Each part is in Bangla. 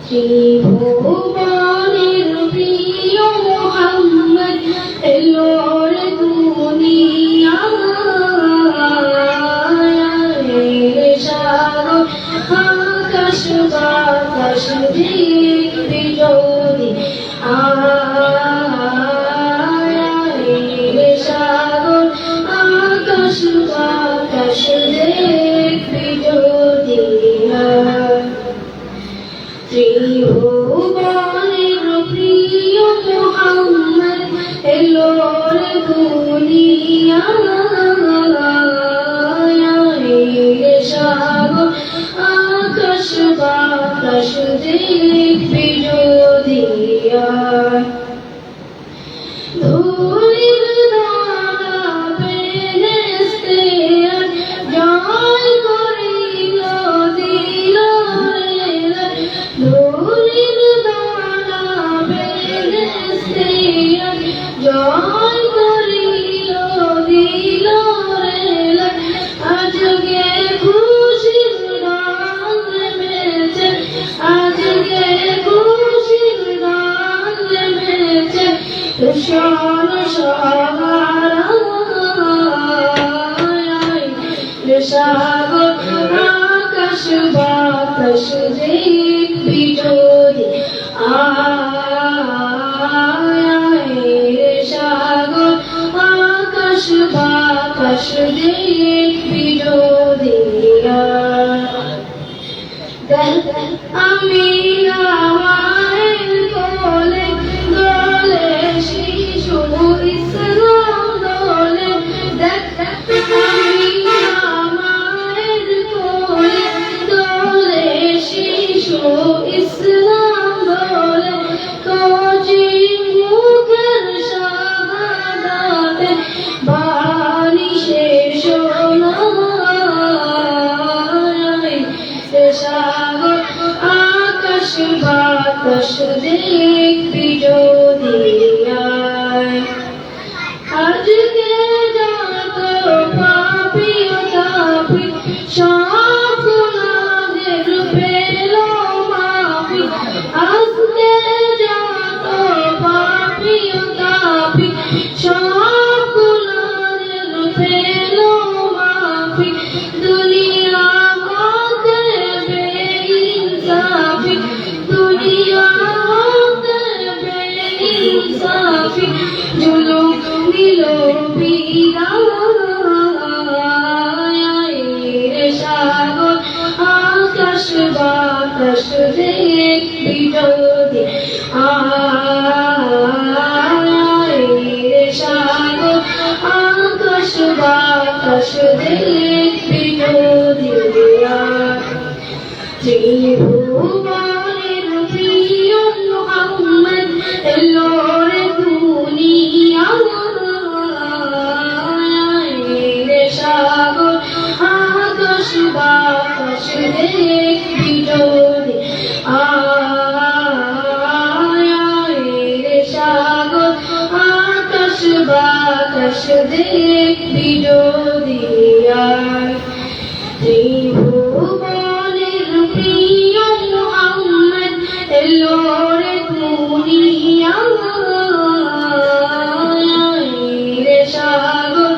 ত্রিভুবনের প্রিয় মুহাম্মদ এলো রে দুনিয়ায় সাগর আকাশ বাতাস দেখবি যদি সাগর আকাশ বাতাস দেখবি যদি ত্রিভুবনের প্রিয় মুহাম্মদ এলো রে দুনিয়ায় সাগর আকাশ বাতাস দেখবি যদি ধুলির দানা বেহেশতে জয় করিল দিল রে ধুলির দানা বেহেশতে জয় করিল দিল রে আজকে খুশির গান নেমেছে আজকে খুশির গান নেমেছে তুষার সাগর সাগর আকাশ বাতাস দেখবি যদি সাগর আকাশ বাতাস দেখবি যদি আমি মায়ের কোলে দোলে শিশু ইসলাম দোলে দেখ আমি মায়ের কোলে দোলে শিশু ইসলাম দোলে কচি মুখের শাহাদাতে বাণী শেষ নয় সাগর আকাশ বাতাস দেখবি যদি আজকে যত পাপী তাপী সব গুনাহের পেল মাফি আজকে যত পাপী তাপী সব গুনাহের পেল মাফি দুনিয়া হতে বেইনসাফি দুনিয়া হতে বেইনসাফি জুলুম দিল বিদায় সাগর আকাশ বাতাস দেখবি যদি সাগর আকাশ বাতাস দেখবি যদি ত্রিভুবনের প্রিয় মুহাম্মদ এলো রে দুনিয়ায় সাগর আকাশ বাতাস দেখবি যদি সাগর আকাশ বাতাস দেখবি যদি ত্রিভুবনের প্রিয় মুহাম্মদ এলো রে দুনিয়ায় সাগর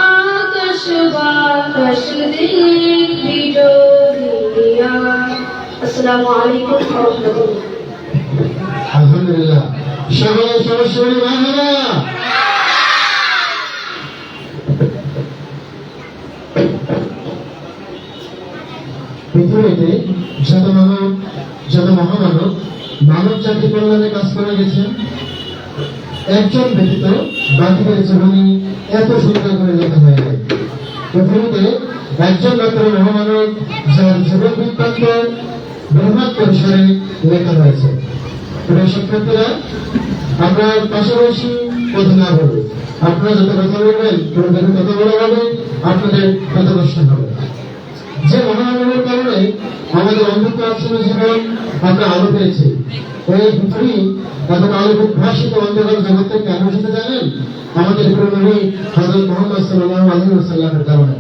আকাশ বাতাস দেখবি যদি আসসালামু আলাইকুম ওয়া রাহমাতুল্লাহ আলহামদুলিল্লাহ সবাই সরাসরি মারহাবা পৃথিবীতে যত মহামানব মানব জাতি কল্যাণে কাজ করে গেছেন একজন ব্যতীত বাকিদের জীবনী এত সুন্দর করে লেখা হয়ে যায় পৃথিবীতে একজন মাত্র মহামানব যার জীবন বৃত্তান্ত বৃহৎ পরিসরে লেখা হয়েছে শিক্ষার্থীরা আমরা পাশাপাশি কথা না বলবো আপনারা যত কথা বলবেন তোমাদের তত বড় হবে আপনাদের তত কষ্ট হবে যে মহামানবের কারণে আমাদের অন্ধকারাচ্ছন্ন জীবন আমরা আলো পেয়েছি এই পৃথিবী এত আলো ভাষিত অন্ধকার জগৎ থেকে কেন এসেছে জানেন আমাদের প্রিয় হযরত মুহাম্মদ সাল্লাল্লাহু আলাইহি ওয়াসাল্লামের কারণে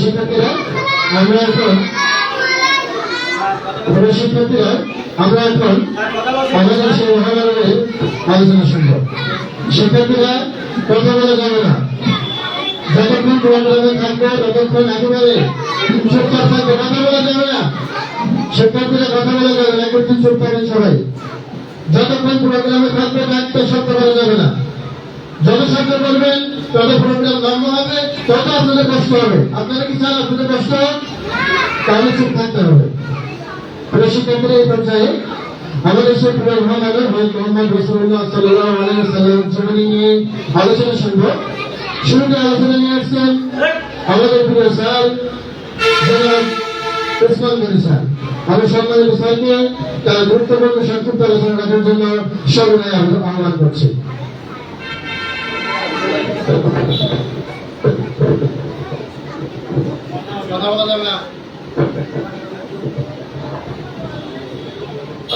শিক্ষার্থীরা আমরা এখন প্রিয় শিক্ষার্থীরা, আমরা এখন আমাদের সেই মহামানবের আলোচনা শুনব। শিক্ষার্থীরা কথা বলা যাবে না, যতক্ষণ প্রোগ্রামে থাকবে ততক্ষণ একেবারে চুপচাপ থাকবে, কথা বলা যাবে না। শিক্ষার্থীরা কথা বলা যাবে না, একটু চুপ থাকবেন সবাই। যতক্ষণ প্রোগ্রামে থাকবে একটা শব্দ বলা যাবে না। যত শব্দ বলবেন তত প্রোগ্রাম লম্বা হবে, তত আপনাদের কষ্ট হবে। আপনারা কি চান আপনাদের কষ্ট হোক? তাহলে চুপ থাকতে হবে। প্রিয় শিক্ষার্থীরা, এই পর্যায়ে আমাদের সেই প্রিয় মহানগর মোহাম্মদ রাসূলুল্লাহ সাল্লাল্লাহু আলাইহি ওয়াসাল্লাম জীবনী নিয়ে আলোচনা শুনবো। শুরুতে আলোচনা নিয়ে আসছেন আমাদের প্রিয় স্যার জনাব ওসমান গনি স্যার। আমি সম্মানিত স্যারকে তার গুরুত্বপূর্ণ সংক্ষিপ্ত আলোচনা রাখার জন্য সবিনয়ে আহ্বান করছি। কথা বলা যাবে না।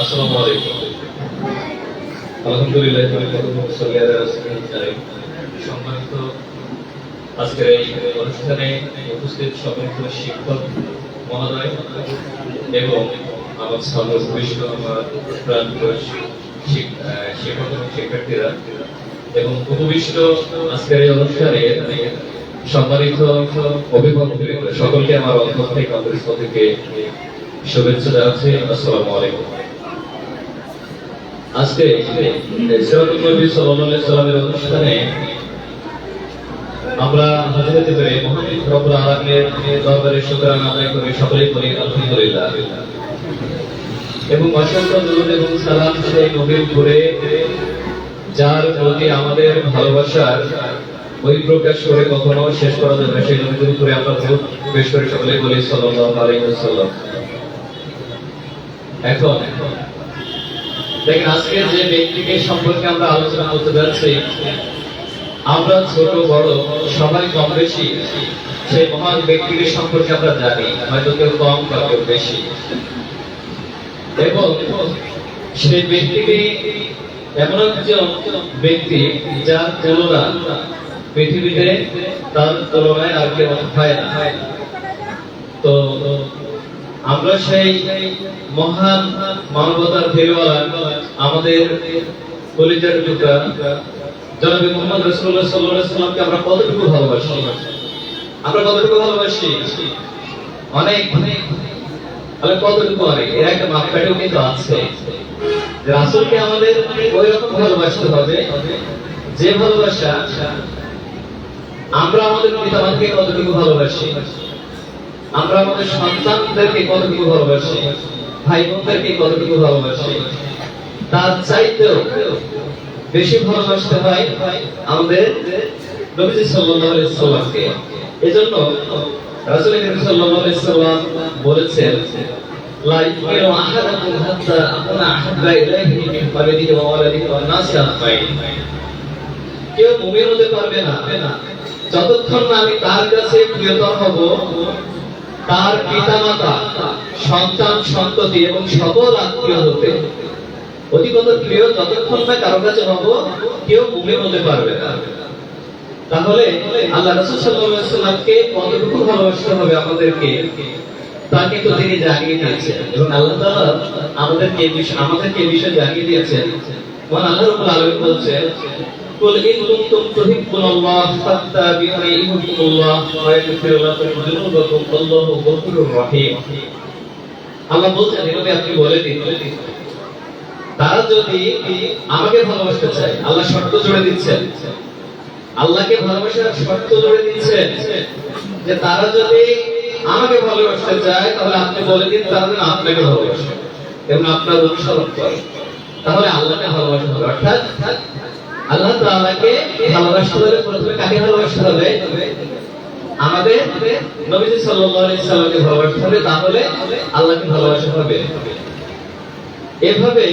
আসসালামু আলাইকুম। আলহামদুলিল্লাহ, সম্মানিত আজকের এই অনুষ্ঠানে উপস্থিত সম্মানিত শিক্ষক মহোদয় এবং আমার সর্বশ্রেষ্ঠ আমার প্রাণপ্রিয় শিক্ষক এবং শিক্ষার্থীরা এবং উপবিষ্ট আজকের এই অনুষ্ঠানে সম্মানিত অভিভাবক সকলকে আমার অন্তর থেকে অন্তঃস্থল থেকে শুভেচ্ছা জানাচ্ছি। আসসালামু আলাইকুম। আজকে সিরাতুন নবী সাল্লাল্লাহু আলাইহি সাল্লামের অনুষ্ঠানে আমরা হাজির হতে পেরে মহান রব্বুল আলামিনের দরবারে শুকরানা আদায় করি, সকলেই বলি আলহামদুলিল্লাহ। এবং অসংখ্য দরুদ এবং সালাম সেই নবীর উপরে যার প্রতি আমাদের ভালোবাসার বহিঃপ্রকাশ করে কখনো শেষ করা যাবে না, সেই নবীর উপরে আমরা দরুদ পেশ করে সকলেই বলি সাল্লাল্লাহু আলাইহি ওয়াসাল্লাম। এখন দেখেন, আজকে যে ব্যক্তিকে সম্পর্কে আমরা আলোচনা করতে যাচ্ছি, আমরা ছোট বড় সবাই কম বেশি সেই মহান ব্যক্তিকে সম্পর্কে আমরা জানি, হয়তো কেউ কম বা কেউ বেশি। এবং সেই ব্যক্তিকে এমন একজন ব্যক্তি যার তুলনা পৃথিবীতে তার তুলনায় আর কেউ হয় না। তো আমরা সেই মহান মানবতার ফেরিওয়ালা আমাদের কলিজার টুকরা জনাব মুহাম্মদ রাসূলুল্লাহ সাল্লাল্লাহু আলাইহি ওয়াসাল্লামকে আমরা কতটুকু ভালোবাসি? আমরা কতটুকু ভালোবাসি? অনেক অনেক। তাহলে কতটুকু অনেক? এর একটা মাপকাঠিও কিন্তু আছে। রাসূলকে আমাদের ওই রকম ভালোবাসতে হবে যে ভালোবাসা আমরা আমাদের পিতামাতাকে কতটুকু ভালোবাসি, আমরা আমাদের সন্তানদেরকে কতটুকু ভালোবাসি, ভাই বোনদেরকে কতটুকু ভালোবাসি, তার চাইতেও বেশি ভালোবাসতে হয় আমাদের নবী সাল্লাল্লাহু আলাইহি সাল্লামকে। এজন্য রাসূল সাল্লাল্লাহু আলাইহি সাল্লাম বলেছেন, লা ইউমিনু আহাদুকুম হাত্তা আকুনা আহাব্বা ইলাইহি মিন ওয়ালিদিহি ওয়া ওয়ালাদিহি ওয়ান নাসি আজমাইন। কেউ মুমিন হতে পারবে না যতক্ষণ না আমি তার কাছে প্রিয়তর হব, তার পিতামাতা, সন্তান সন্ততি এবং সকল আত্মীয় হতে অধিকতর প্রিয় যতক্ষণ না কারো কাছে হব, কেউ মুমিন হতে পারবে না। তাহলে আল্লাহ রাসূল সাল্লাল্লাহু আলাইহি ওয়াসাল্লামকে কতটুকু ভালোবাসতে হবে আমাদেরকে, তা কিন্তু তিনি জানিয়ে দিয়েছেন। এবং আল্লাহ তাআলা আমাদেরকে এই বিষয়ে জানিয়ে দিয়েছেন। মহান আল্লাহ রাব্বুল আলামিন বলছেন, কুল ইন কুনতুম তুহিব্বুনাল্লাহ ফাত্তাবিউনি ইউহিব্বুকুমুল্লাহ ওয়া ইয়াগফির লাকুম যুনুবাকুম আল্লাহু গফুরুর রহিম। আল্লাহ বলছেন, এভাবে আপনি বলে দিন, তারা যদি আমাকে ভালোবাসতে চায়, আল্লাহ শর্ত জুড়ে দিচ্ছেন, আল্লাহকে ভালোবাসার শর্ত জুড়ে দিচ্ছেন যে তারা যদি আমাকে ভালোবাসতে চায় তাহলে আপনি বলে দিন তারা যেন আপনাকে ভালোবাসে এবং আপনার অনুসরণ করে। তাহলে আল্লাহকে ভালোবাসতে হবে, অর্থাৎ আল্লাহ তাআলাকে ভালোবাসতে হলে প্রথমে কাকে ভালোবাসতে হবে? আমাদের নবী সাল্লাল্লাহু আলাইহি সাল্লামকে ভালোবাসতে হবে, তাহলে আল্লাহকে ভালোবাসা হবে। এভাবে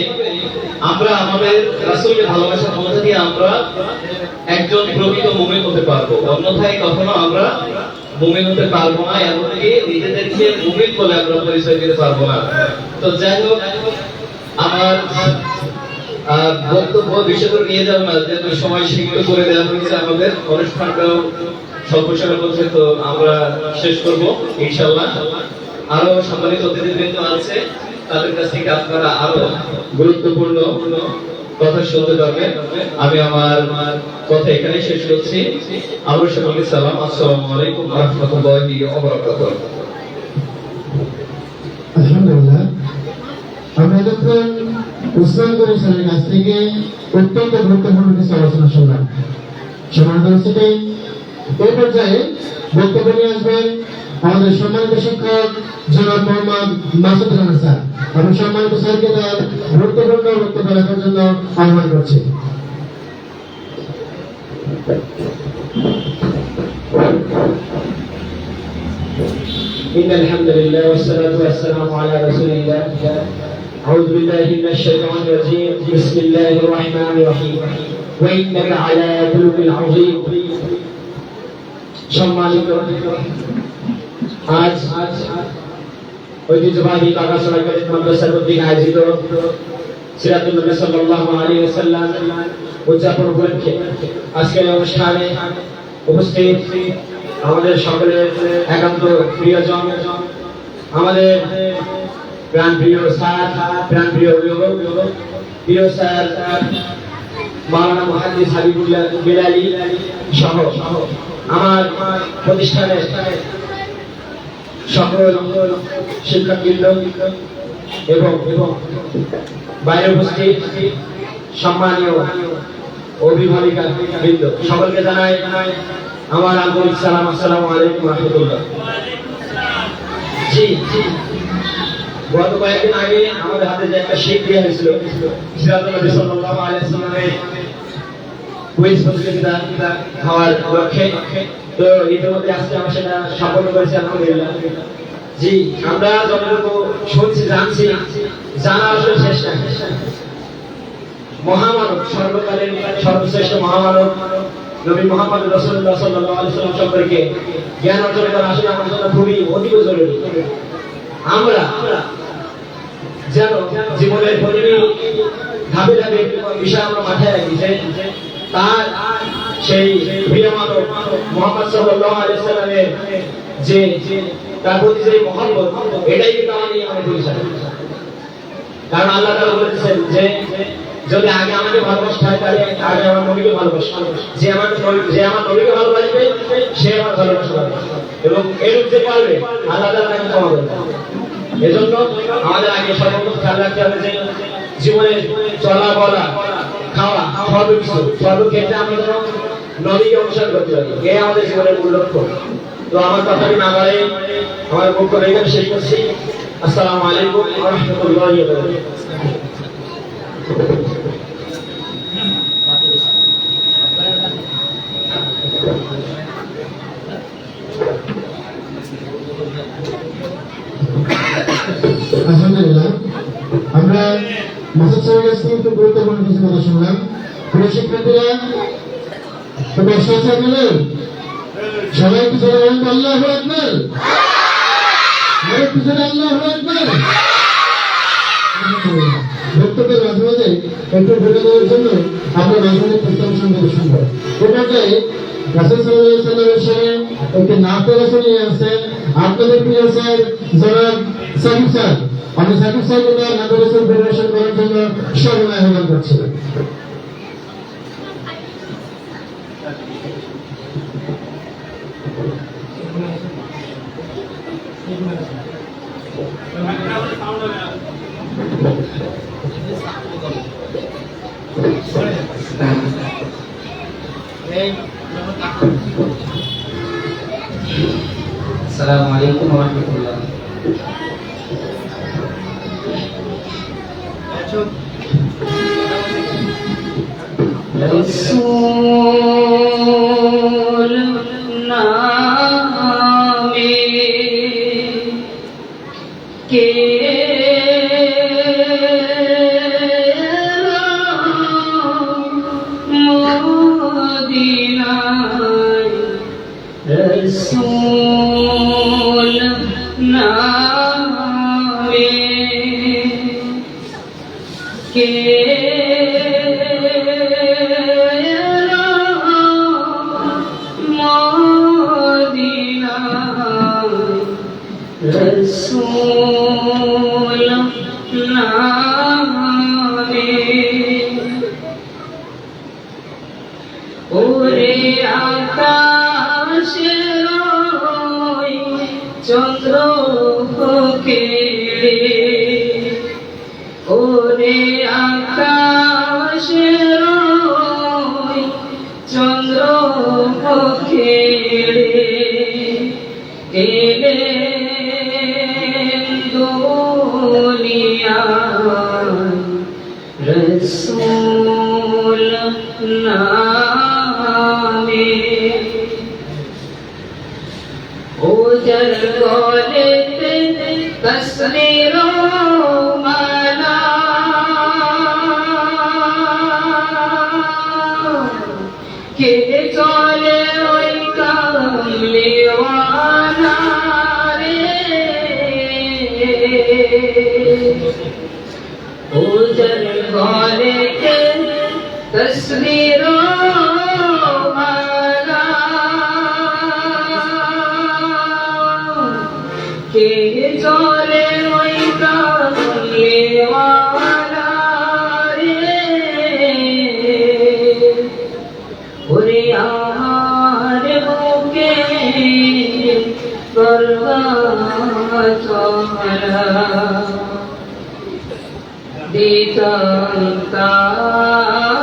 আমরা আমাদের রাসূলকে ভালোবাসার মধ্যে দিয়ে আমরা একজন প্রকৃত মুমিন হতে পারবো, অন্যথায় কখনো আমরা মুমিন হতে পারবো না, এমনকি নিজেদেরকে মুমিন বলে আমরা পরিচয় দিতে পারবো না। তো যাই হোক, আমার বক্তব্য বেশি করে নিয়ে যাবো না, যেহেতু সময় সীমিত করে দেওয়া হয়েছে, আমাদের অনুষ্ঠানটাও স্বল্প সময়ের মধ্যে তো আমরা শেষ করবো ইনশাআল্লাহ। আরো সম্মানিত অতিথিবৃন্দ আছে, তাদের কাছ থেকে আপনারা আরো গুরুত্বপূর্ণ কথা শুনতে পারবেন। আমি আমার কথা এখানে শেষ করছি। আমার সকলকে সালাম, আসসালামু আলাইকুম ওয়া রাহমাতুল্লাহি ওয়া বারাকাতুহু। আলহামদুলিল্লাহ, আমরা যখন উসমান গনি স্যারের কাছ থেকে অত্যন্ত গুরুত্বপূর্ণ কিছু আলোচনা শুনলাম। সম্মানিত উপস্থিতি, এই পর্যায়ে বক্তব্য নিয়ে আসবেন আমাদের সম্মানিত শিক্ষক জনাব মোহাম্মদ মাসুদ রানা স্যার। আমি সম্মানিত স্যারকে তার গুরুত্বপূর্ণ বক্তব্য রাখার জন্য আহ্বান করছি। إن الحمد لله والصلاة والسلام على رسول الله. أعوذ بالله من الشيطان الرجيم. بسم الله الرحمن الرحيم. وإنك على خلق عظيم. সম্মানিত আজ ঐতিহ্যবাহী কাকাসরা কালিম মাদ্রাসা কর্তৃক আয়োজিত সিরাতুন নবী সাল্লাল্লাহু আলাইহি ওয়াসাল্লাম উদযাপন উপলক্ষে আজকের অনুষ্ঠানে উপস্থিত আমাদের সকলের একান্ত প্রিয়জন, আমাদের প্রাণপ্রিয় স্যার, প্রাণপ্রিয় অভিভাবক, প্রিয় স্যার মাওলানা মুহাদ্দিস হাবিবুল্লাহ বেলালী সহ আমার প্রতিষ্ঠানের সকল শিক্ষকবৃন্দ এবং বাইরে উপস্থিত সম্মানীয় অভিভাবিকা বৃন্দ, সকলকে জানাই আমার আন্তরিক সালাম, আসসালামু আলাইকুম ওয়া রাহমাতুল্লাহ। জি, গত কয়েকদিন আগে আমাদের হাতে যে একটা শেক দেওয়া হয়েছিল সিরাতুন নবী সাল্লাল্লাহু আলাইহি ওয়াসাল্লামের কুইজ প্রতিযোগিতা হওয়ার লক্ষ্যে, তো ইতিমধ্যে আজকে আমরা সেটা সম্পন্ন করেছি আলহামদুলিল্লাহ। জি, আমরা যতটুকু শুনছি, জানছি, জানা আসলে শেষ নাই। মহামানব, সর্বকালের সর্বশ্রেষ্ঠ মহামানব নবী মুহাম্মদ রাসূলুল্লাহ সাল্লাল্লাহু আলাইহি ওয়াসাল্লাম সম্পর্কে জ্ঞান অর্জন করা আসলে আমাদের জন্য খুবই অধিক জরুরি। আমরা যেন জীবনের প্রতিটি ধাপে ধাপে বিষয় আমরা মাথায় রাখি যে তার সেই প্রিয় মানব মুহাম্মদ সাল্লাল্লাহু আলাইহি ওয়াসাল্লামের যে তার প্রতি যে মহব্বত, এটাই কিন্তু আমাদের পরিচয়। কারণ আল্লাহ তাআলা বলেছেন যে যদি আগে আমাকে ভালোবাসতে হয় তাহলে আগে আমার নবীকে ভালোবাসবে, যে আমার নবীকে ভালোবাসবে সে আমার ভালোবাসা পাবে, এবং এরূপ যে পারবে আল্লাহ তাআলা তাকে ক্ষমা করবে। এজন্য আমাদের আগে সর্বপ্রথম খেয়াল রাখতে হবে যে জীবনে চলা বলা খাওয়া সর্বক্ষেত্রে আমরা যেন নবীকে অনুসরণ করতে পারি, এই আমাদের জীবনের মূল লক্ষ্য। তো আমার কথাটি না বাড়ে আমার বক্তব্য এখানে শেষ করছি। আসসালামু আলাইকুম ওয়া রাহমাতুল্লাহি ওয়া বারাকাতুহু। আলহামদুলিল্লাহ, আমরা মাসুদ স্যারের কাছ থেকে খুব গুরুত্বপূর্ণ কিছু কথা শুনলাম। প্রিয় শিক্ষার্থীরা, তো বসে আছে আপনাদের সবাই পিছনে বলেন তো আল্লাহু আকবার, পিছনে আল্লাহু আকবার। বক্তব্যের মাঝে মাঝে একটু ঢুকে দেওয়ার জন্য আমরা মাঝে মাঝে প্রস্তাব শুনতে শুনবো। এ পর্যায়ে রাসূল সাল্লাল্লাহু আলাইহি ওয়াসাল্লামের সাথে একটি নাতে রাসূল নিয়ে আসেন আপনাদের প্রিয় স্যার জনাব সাকিব স্যার। আমি সাকিব স্যারকে তার নাতে রাসূল পরিবেশন করার জন্য সর্বদা আহ্বান করছি। আসসালামু আলাইকুম ওয়া রাহমাতুল্লাহ। রাসূল নামে কে মদিনায়, রাসূল নামে কে মদিনায়, রাসূল নামে ওরে আকাশের ওই চন্দ্র কেড়ে ওরে আকাশের ওই চন্দ্র কেড়ে এলেন দুনিয়ায় রসূল নামে ওজর গলেতে তসবীরো মালা কে চলে ওই কামলিওয়ালা রে ওজর গলেতে তসবীরো মালা কে চলে ওই কামলিওয়ালা রে ওরে আমার বুকে গর্বচলা দিতাম তারে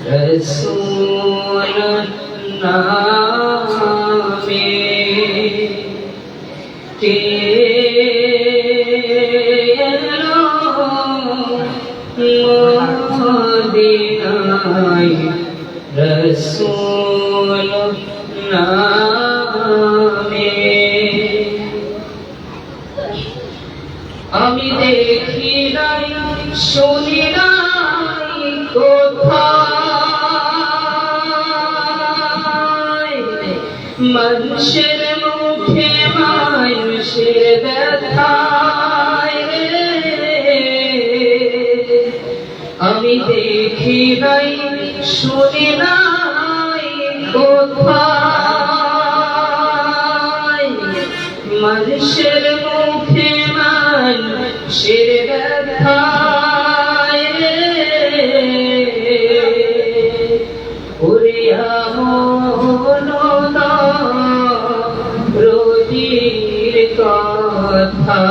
রসূল নামে কে এলো মদিনায় রসূল নামে আমি দেখি নাই শুনি নাই কোথায় মানুষের মুখে মানুষের ব্যথায় রে আমি দেখি নাই শুনি নাই কোথায় মানুষের মুখে মানুষের ব্যথায় রে ওরে আমন রোজির কথা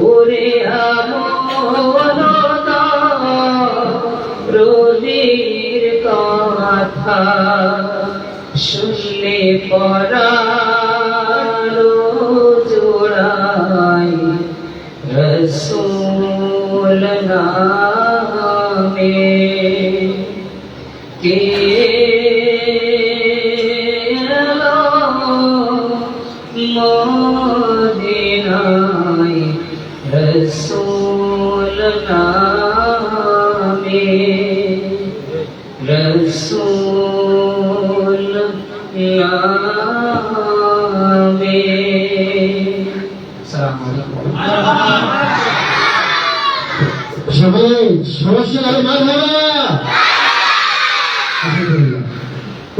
ওরে আমন রোজির কথা শুনলে পরালো জোড়াই রসূল নামে কে এলো মদিনায় রসূল নামে রসূল নামে সবাই সমস্যা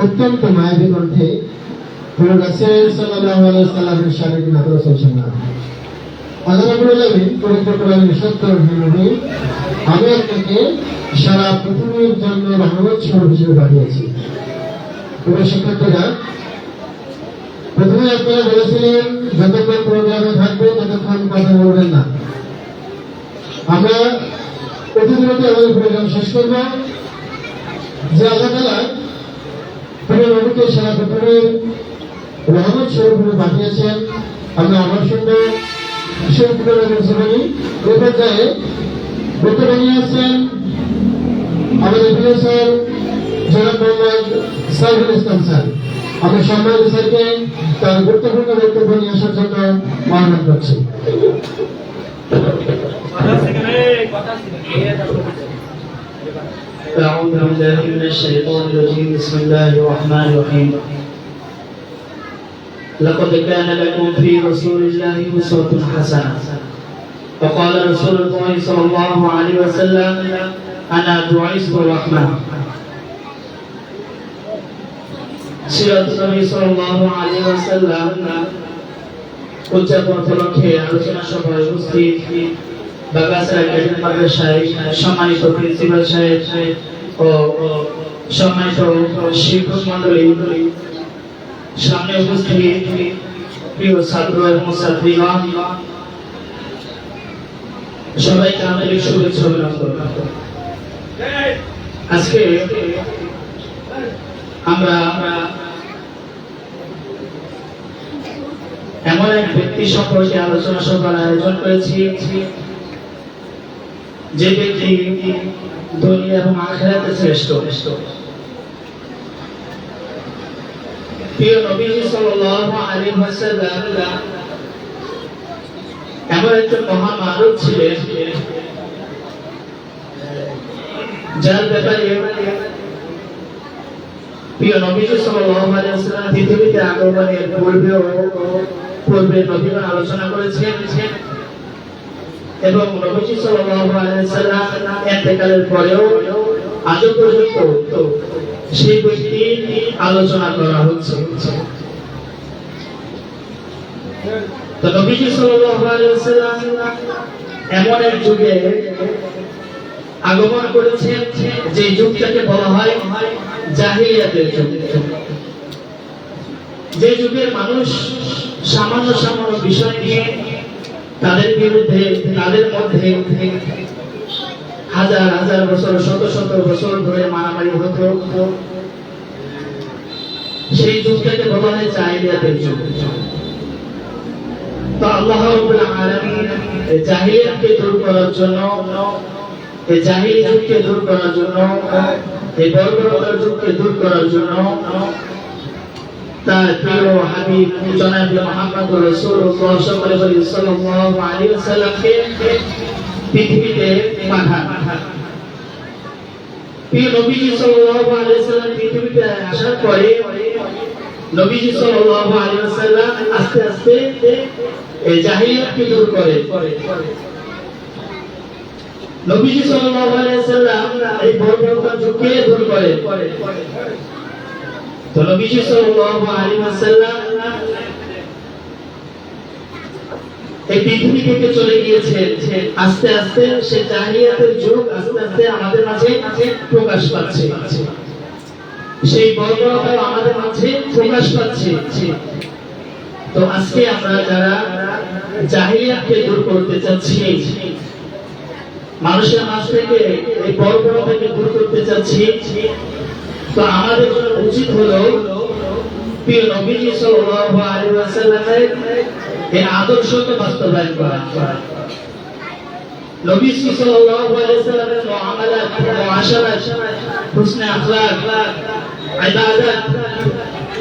অত্যন্ত মায়াবী কণ্ঠে রাসূল সাল্লাল্লাহু আলাইহি ওয়াসাল্লামের শারীরিক নাতরা চলছেন না আল্লাহ রাব্বুল আলামিন পবিত্র কোরআনের সত্য নবী আমি আপনাকে সারা পৃথিবীর জন্য রহমত স্বরূপ হিসেবে পাঠিয়েছি। প্রিয় শিক্ষার্থীরা, প্রথমে আপনারা বলেছিলেন যতক্ষণ প্রোগ্রামে থাকবেন ততক্ষণ কথা বলবেন না। আমরা প্রতিদিনতে আমাদের প্রোগ্রাম শেষ করব। যে আল্লাহ তাআলা প্রিয় নবীকে সারা পৃথিবীর রহমত স্বরূপ পাঠিয়েছেন, আমরা আবার শুনবো সেই প্রিয় নবীর জীবনী। এ পর্যায়ে বক্তব্য নিয়ে আসছেন আমাদের প্রিয় স্যার জনাব মোহাম্মদ সাইফুল ইসলাম স্যার। আমি সম্মানিত স্যারকে তার গুরুত্বপূর্ণ বক্তব্য নিয়ে আসার জন্য আহ্বান করছি। أعوذ بالله من الشيطان الرجيم بسم الله الرحمن الرحيم لقد كان لكم في رسول الله أسوة حسنة وقال رسول الله صلى الله عليه وسلم أنا بعثت رحمة سيرة النبي صلى الله عليه وسلم উদযাপন উপলক্ষে আলোচনা সভায় উপস্থিত বাগাসরা কেন্দ্রীয় মাদ্রাসায় সম্মানিত প্রিন্সিপাল সাহেব ও সম্মানিত শিক্ষক মন্ডলী, সামনে উপস্থিত প্রিয় ছাত্র এবং ছাত্রীগণ, সবাইকে আন্তরিক শুভেচ্ছা অভিনন্দন। আজকে আমরা এমন এক ব্যক্তি সম্পর্কে আলোচনা সভার আয়োজন করেছি যে ব্যক্তি দুনিয়া এবং আখিরাতে শ্রেষ্ঠ। প্রিয় নবীজি সাল্লাল্লাহু আলাইহি ওয়াসাল্লাম এমন একজন মহান মানব ছিলেন যার ব্যাপারে প্রিয় নবীজি সাল্লাল্লাহু আলাইহি ওয়াসাল্লাম পৃথিবীতে আগমনের পূর্বে নবীগণ আলোচনা করেছেন এবং নবীজি সাল্লাল্লাহু আলাইহি ওয়াসাল্লাম ইন্তেকালের পরেও আজ পর্যন্ত সেই ব্যক্তির আলোচনা করা হচ্ছে। তো নবীজি সাল্লাল্লাহু আলাইহি ওয়াসাল্লাম এমন এক যুগে আগমন করেছেন যে যুগটাকে বলা হয় জাহিলিয়াতের যুগ, যে যুগের মানুষ সামান্য সামান্য বিষয় নিয়ে তাদের বিরুদ্ধে তাদের মধ্যে হাজার হাজার বছর শত শত বছর ধরে মারামারি হতো, সেই যুগটাকে বলা হয় জাহিলিয়াতের যুগ। তো আল্লাহ রাব্বুল আলামিন জাহিলিয়াতকে দূর করার জন্য, এই জাহিলি যুগকে দূর করার জন্য, এই বর্বরতার যুগকে দূর করার জন্য তার প্রিয় হাবিব জনাব মুহাম্মদ রাসূলুল্লাহ সাল্লাল্লাহু আলাইহি ওয়াসাল্লামকে পৃথিবীতে পাঠান। প্রিয় নবীজি সাল্লাল্লাহু আলাইহি ওয়াসাল্লাম পৃথিবীতে আসার পরে নবীজি সাল্লাল্লাহু আলাইহি ওয়াসাল্লাম আস্তে আস্তে এই জাহিলিয়াতকে দূর করে। নবীজি সাল্লাল্লাহু আলাইহি ওয়াসাল্লাম এই বর্বরতার যুগকে দূর করে। তো নবীজি সাল্লাল্লাহু আলাইহি ওয়াসাল্লাম এই পৃথিবী থেকে চলে গিয়েছেন, আস্তে আস্তে সেই জাহিলিয়াতের যুগ আস্তে আস্তে আমাদের মাঝে প্রকাশ পাচ্ছে, সেই বর্বরতা আমাদের মাঝে প্রকাশ পাচ্ছে। তো আজকে আমরা যারা জাহিলিয়াতকে দূর করতে চাচ্ছি, মানুষের মাঝ থেকে এই বর্বরতাকে দূর করতে চাচ্ছি, তো আমাদের জন্য উচিত হলো প্রিয় নবীজি সাল্লাল্লাহু আলাইহি ওয়াসাল্লামের এই আদর্শকে বাস্তবায়ন করা। নবীজি সাল্লাল্লাহু আলাইহি ওয়াসাল্লামের মুআমালাত, মুআশারাত, হুসনে আখলাক, ইবাদত,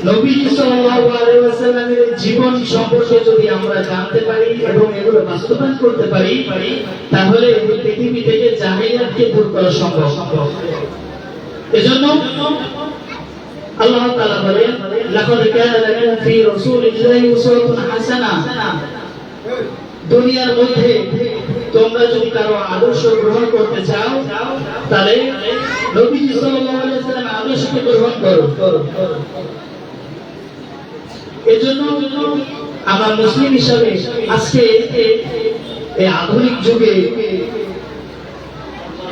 নবীজি সাল্লাল্লাহু আলাইহি ওয়াসাল্লামের জীবন সম্পর্কে যদি আমরা জানতে পারি এবং এগুলো বাস্তবায়ন করতে পারি, তাহলে এই পৃথিবী থেকে জাহিলিয়াতকে দূর করা সম্ভব। এজন্য আল্লাহ তাআলা বলেন, লাকাদ কানা লাকুম ফি রাসূলিল্লাহি উসওয়াতুন হাসানাহ। দুনিয়ার মধ্যে তোমরা যদি কারো আদর্শ গ্রহণ করতে চাও, তাহলে নবীজি সাল্লাল্লাহু আলাইহি ওয়াসাল্লামের আদর্শকে গ্রহণ করো। এজন্য আমরা মুসলিম হিসাবে আজকে এই আধুনিক যুগে,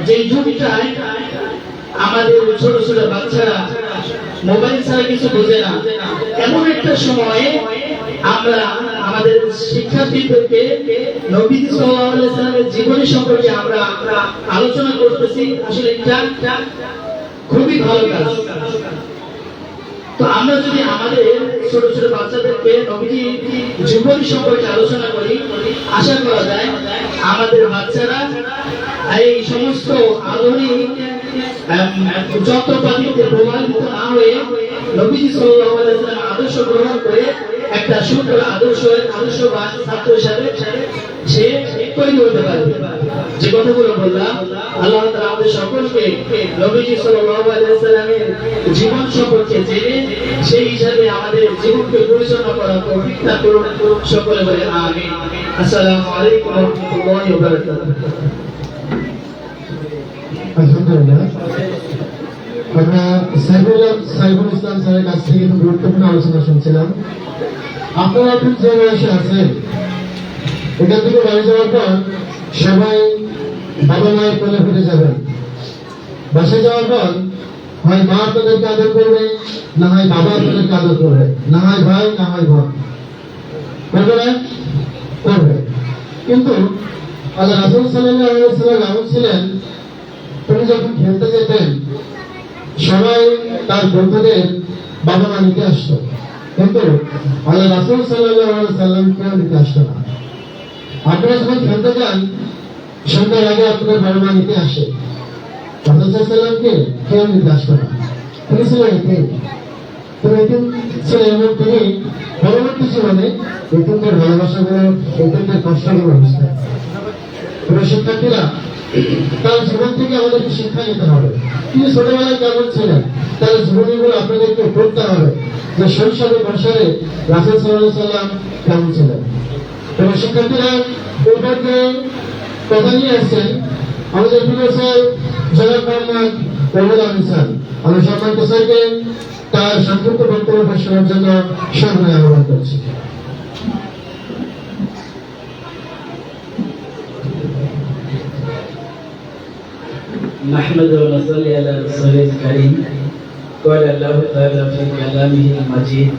যে যুগটায় আমাদের ছোট ছোট বাচ্চারা মোবাইল ছাড়া কিছু বোঝে না, এমন একটা সময়ে আমরা আমাদের শিক্ষার্থীদেরকে নবীজি সাল্লাল্লাহু আলাইহি ওয়াসাল্লামের জীবনী সম্পর্কে আমরা আলোচনা করতেছি। আসলে এটা খুবই ভালো কাজ। তো আমরা যদি আমাদের ছোট ছোট বাচ্চাদেরকে নবীজি জীবনী সম্পর্কে আলোচনা করি, আশা করা যায় আমাদের বাচ্চারা এই সমস্ত আধুনিক যন্ত্রপাতিতে প্রভাবিত না হয়ে নবীজি সাল্লাল্লাহু আলাইহি ওয়াসাল্লামের আদর্শ গ্রহণ করে একটা সুন্দর আদর্শবান ছাত্র হিসেবে সে তৈরি হতে পারবে। যে কথাগুলো বললাম, আল্লাহ তাআলা আমাদের সকলকে নবীজি সাল্লাল্লাহু আলাইহি ওয়াসাল্লামের জীবন সম্পর্কে জেনে সেই হিসাবে আমাদের জীবনকে পরিচালনা করার তৌফিক দান করুন। সকলে বলে আমিন। আসসালামু আলাইকুম ওয়া রাহমাতুল্লাহি ওয়া বারাকাতুহু। আলহামদুলিল্লাহ, আমরা সাইফুল ইসলাম স্যারের কাছ থেকে গুরুত্বপূর্ণ আলোচনা শুনছিলাম। আপনারা এখন যে বয়সে আছেন, এখান থেকে বাড়ি যাওয়ার পর সবাই বাবা মায়ের কোলে ফিরে যাবেন। বাসে যাওয়ার পর হয় মা আপনাদেরকে আদর করবে, না হয় বাবা আপনাদেরকে আদর করবে, না হয় ভাই, না হয় বোন। করবে না? করবে। কিন্তু আল্লাহ রাসূল সাল্লাল্লাহু আলাইহি ওয়াসাল্লাম এমন ছিলেন, তিনি যখন খেলতে যেতেন সবাই তার বন্ধুদের বাবা মা নিতে আসতো, কিন্তু আল্লাহ রাসূল সাল্লাল্লাহু আলাইহি ওয়াসাল্লাম কেউ নিতে আসতো না। আপনারা যখন খেলতে যান সন্ধ্যার আগে আপনাদের বাবা মা নিতে আসে, রাসূল সাল্লাল্লাহু আলাইহি ওয়াসাল্লামকে কেউ নিতে আসতো না। তিনি ছিলেন এতিম। তিনি এতিম ছিলেন এবং তিনি পরবর্তী জীবনে এতিমদের ভালোবাসাগুলো, এতিমদের কষ্টগুলো বুঝতেন। শিক্ষার্থীরা, তার জীবন থেকে আমাদেরকে শিক্ষা নিতে হবে। তিনি ছোটবেলায় কেমন ছিলেন তার জীবনীগুলো আপনাদেরকে পড়তে হবে, যে শৈশবে বর্ষারে রাসূল সাল্লাল্লাহু আলাইহি ওয়াসাল্লাম কেমন ছিলেন। শিক্ষার্থীরা, এই পর্যায়ে কথা নিয়ে আসছেন আমাদের প্রিয় স্যার জনাব মোহাম্মদ রবিউল আমিন স্যার। আমি সম্মানিত স্যারকে তার সংক্ষিপ্ত বক্তব্য পেশ করার জন্য সর্বদা আহ্বান করছি। نحمد ونصلي على رسوله الكريم. قال الله تعالى في كلامه المجيد: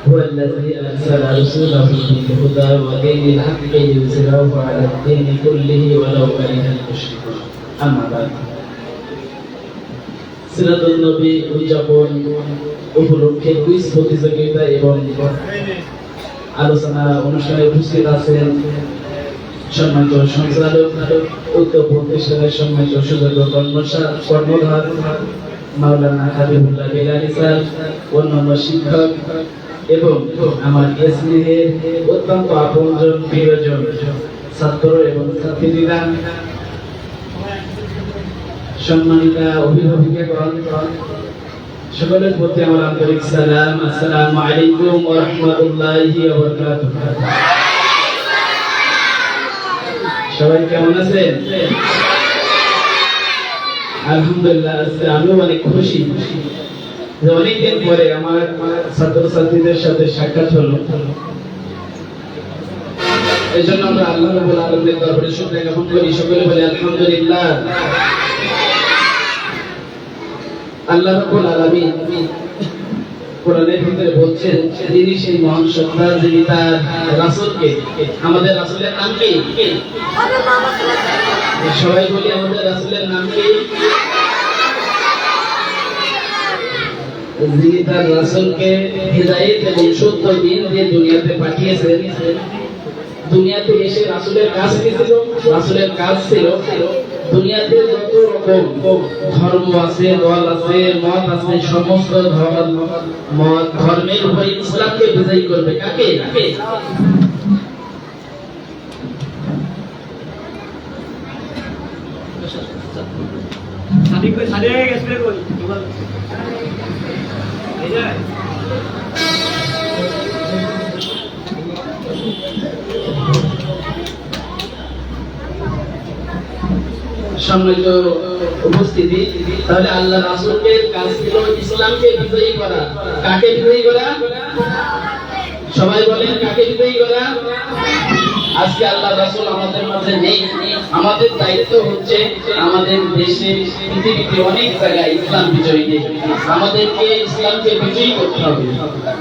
هو الذي أرسل رسوله بالهدى ودين الحق ليظهره على الدين كله ولو كره المشركون. أما بعد. সিরাতুন নবী উদযাপন উপলক্ষে কুইজ প্রতিযোগিতা এবং আলোচনা অনুষ্ঠানে উপস্থিত আছেন সম্মানিত সঞ্চালক, উদ্যোগ প্রতিষ্ঠানের সম্মানিত সুযোগ্য কর্ণধার মাওলানা হাবিবুল্লাহ বেলালী স্যার, অন্যান্য শিক্ষক এবং আমার স্নেহের অত্যন্ত আপনজন প্রিয়জন ছাত্র এবং ছাত্রীরা, সম্মানিতা অভিভাবকগণ, সকলের প্রতি আমার আন্তরিক সালাম। আসসালামু আলাইকুম ওয়া রাহমাতুল্লাহি ওয়া বারাকাতুহু। সবাই কেমন আছেন? আলহামদুলিল্লাহ, আমিও অনেক খুশি যে অনেকদিন পরে আমার ছাত্রছাত্রীদের সাথে সাক্ষাৎ হলো। এই জন্য আমরা আল্লাহ রাব্বুল আলামিনের দরবারে শুকরিয়া জ্ঞাপন করি। সকলে বলি আলহামদুলিল্লাহ। আল্লাহ রাব্বুল আলামিন কোরআনের ভিতরে বলছেন, যিনি সেই মহান সত্তা, যিনি তার রাসূলকে, আমাদের রাসূলের নাম কি? সবাই বলি আমাদের রাসূলের নাম কি? যিনি তার রাসূলকে হিদায়াত এবং সত্য দিন দিয়ে দুনিয়াতে পাঠিয়েছেন। দুনিয়াতে এসে রাসূলের কাজ কি ছিল? রাসূলের কাজ ছিল দুনিয়াতে যত রকম ধর্ম আছে, দল আছে, মত আছে, সমস্ত ধর্মের উপরে ইসলামকে বিজয়ী করবে। কাকে? সম্মানিত উপস্থিতি, তাহলে আল্লাহ রাসূলের কাজ ছিল ইসলামকে বিজয়ী করা। কাকে বিজয়ী করা? সবাই বলেন, কাকে বিজয়ী করা? আজকে আল্লাহ রাসূল আমাদের মাঝে নেই, আমাদের দায়িত্ব হচ্ছে আমাদের দেশে, পৃথিবীতে অনেক জায়গায় ইসলাম বিজয়ী নেই। আমাদেরকে ইসলামকে বিজয়ী করতে হবে।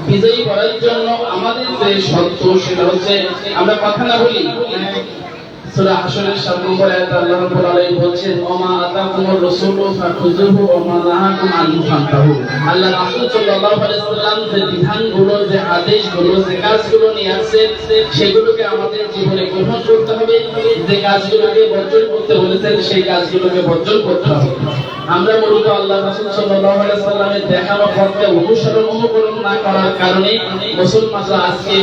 বিজয়ী করার জন্য আমাদের যে শর্ত, সেটা হচ্ছে আমরা কথা না বলি। সূরা হাশরের 7 নম্বর আয়াতে আল্লাহ রাব্বুল আলামিন বলছেন, ওমা আতাকুমুর রাসূলু ফাখুযুহু ওয়া মা নাহাকুম আনহু ফান্তাহু। আল্লাহ রাসূল সাল্লাল্লাহু আলাইহি ওয়াসাল্লাম যে বিধানগুলো, যে আদেশগুলো, যে কাজগুলো নিয়ে আসছেন, সেগুলোকে আমাদের জীবনে গ্রহণ করতে হবে। যে কাজগুলোকে বর্জন করতে বলেছেন, সেই কাজগুলোকে বর্জন করতে হবে। আমরা মূলত আল্লাহ রাসূল সাল্লাল্লাহু আলাইহি ওয়াসাল্লামের দেখানো পথকে অনুকরণ না করার কারণে মুসলমানরা আজকে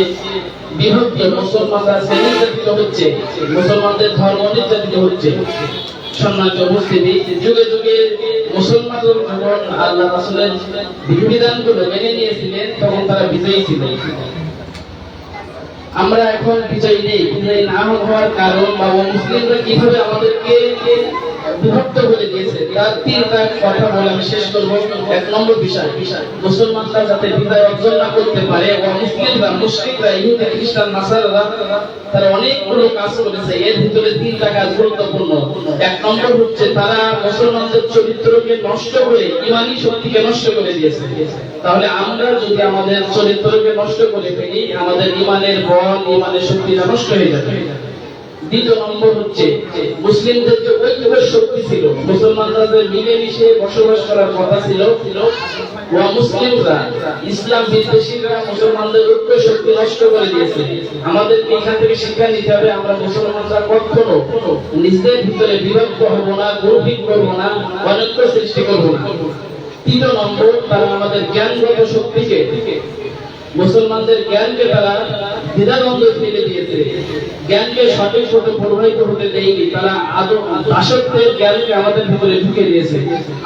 বিভক্ত, মুসলমানরা শ্রেণীজাতিত হচ্ছে, মুসলমানদের ধর্ম নির্যাতিত হচ্ছে। সম্মানিত উপস্থিতি, যুগে যুগে মুসলমানরা যখন আল্লাহ রাসূলের বিধিবিধানগুলো মেনে নিয়েছিলেন, তখন তারা বিজয়ী ছিলেন। আমরা এখন বিজয়ী নেই। বিজয়ী না হওয়ার কারণ বা মুসলিমরা কিভাবে আমাদেরকে বিভক্ত করে দিয়েছে, তার তিনটা কথা বলে আমি শেষ করবো। এক নম্বর বিষয়, মুসলমানরা যাতে বিজয় অর্জন না করতে পারে, ও মুসলিমরা, মুশরিকরা, ইহুদি, খ্রিস্টান, নাসারারা তারা অনেকগুলো কাজ করেছে। এর ভিতরে তিনটা কাজ গুরুত্বপূর্ণ। এক নম্বর হচ্ছে তারা মুসলমানদের চরিত্রকে নষ্ট করে ইমানি শক্তিকে নষ্ট করে দিয়েছে। তাহলে আমরা যদি আমাদের চরিত্রকে নষ্ট করে ফেলি, আমাদের ইমানের বল, ইমানের শক্তিটা নষ্ট হয়ে যাবে। দ্বিতীয় নম্বর হচ্ছে মুসলিমদের যে ঐক্যের শক্তি ছিল, মুসলমানরা যে মিলেমিশে বসবাস করার কথা ছিল, মুসলিমরা, ইসলাম বিদ্বেষীরা মুসলমানদের ঐক্য শক্তি নষ্ট করে দিয়েছে। আমাদেরকে এখান থেকে শিক্ষা নিতে হবে, আমরা মুসলমানরা কখনো নিজেদের ভিতরে বিভক্ত হব না, গ্রুপিং করবো না, অনৈক্য সৃষ্টি করবো না। তৃতীয় নম্বর, তারা আমাদের জ্ঞানগত শক্তিকে, মুসলমানদের জ্ঞানকে তারা দ্বিধাদ্বন্দ্বে ফেলে দিয়েছে, জ্ঞানকে সঠিক পথে প্রবাহিত হতে দেয়নি। তারা দাসত্বের জ্ঞানকে আমাদের ভিতরে ঢুকে দিয়েছে।